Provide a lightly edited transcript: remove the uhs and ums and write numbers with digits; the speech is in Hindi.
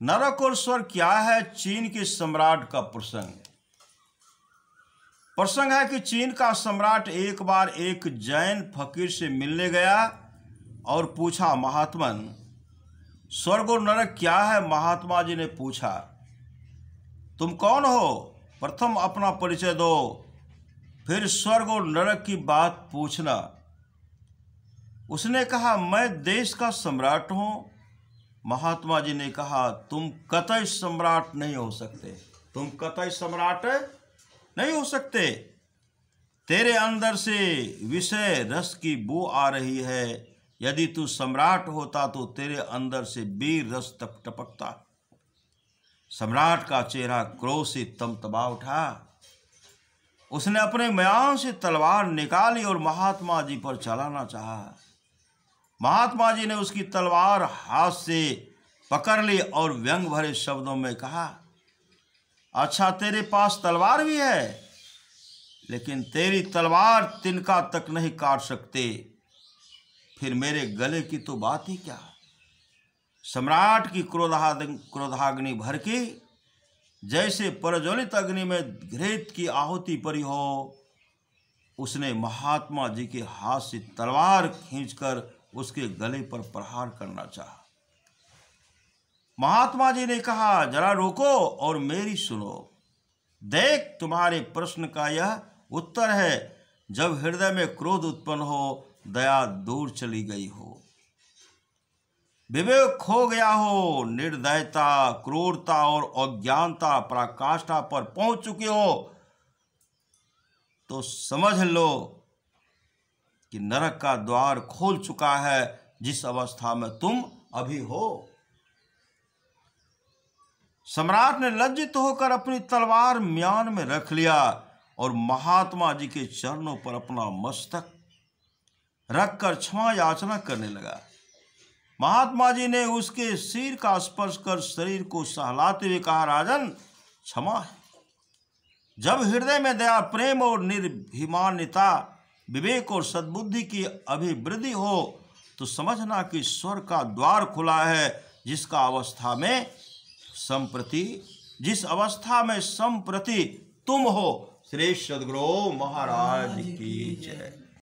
नरक और स्वर्ग क्या है? चीन के सम्राट का प्रसंग है कि चीन का सम्राट एक बार एक जैन फकीर से मिलने गया और पूछा, महात्मन, स्वर्ग और नरक क्या है? महात्मा जी ने पूछा, तुम कौन हो? प्रथम अपना परिचय दो, फिर स्वर्ग और नरक की बात पूछना। उसने कहा, मैं देश का सम्राट हूं। महात्मा जी ने कहा, तुम कतई सम्राट नहीं हो सकते, तुम कतई सम्राट नहीं हो सकते। तेरे अंदर से विषय रस की बू आ रही है। यदि तू सम्राट होता तो तेरे अंदर से वीर रस तक टपकता। सम्राट का चेहरा क्रोध से तमतमा उठा। उसने अपने म्यान से तलवार निकाली और महात्मा जी पर चलाना चाहा। महात्मा जी ने उसकी तलवार हाथ से पकड़ ली और व्यंग भरे शब्दों में कहा, अच्छा, तेरे पास तलवार भी है, लेकिन तेरी तलवार तिनका तक नहीं काट सकते, फिर मेरे गले की तो बात ही क्या। सम्राट की क्रोधाग्नि भड़की, जैसे प्रज्वलित अग्नि में घृत की आहुति पड़ी हो। उसने महात्मा जी के हाथ से तलवार खींचकर उसके गले पर प्रहार करना चाहा। महात्मा जी ने कहा, जरा रोको और मेरी सुनो। देख, तुम्हारे प्रश्न का यह उत्तर है। जब हृदय में क्रोध उत्पन्न हो, दया दूर चली गई हो, विवेक खो गया हो, निर्दयता, क्रूरता और अज्ञानता पराकाष्ठा पर पहुंच चुके हो, तो समझ लो कि नरक का द्वार खोल चुका है, जिस अवस्था में तुम अभी हो। सम्राट ने लज्जित होकर अपनी तलवार म्यान में रख लिया और महात्मा जी के चरणों पर अपना मस्तक रखकर क्षमा याचना करने लगा। महात्मा जी ने उसके सिर का स्पर्श कर शरीर को सहलाते हुए कहा, राजन, क्षमा है। जब हृदय में दया, प्रेम और निर्भिमान्यता, विवेक और सद्बुद्धि की अभिवृद्धि हो, तो समझना कि स्वर्ग का द्वार खुला है, जिस अवस्था में संप्रति तुम हो। श्री सद्गुरु महाराज की जय।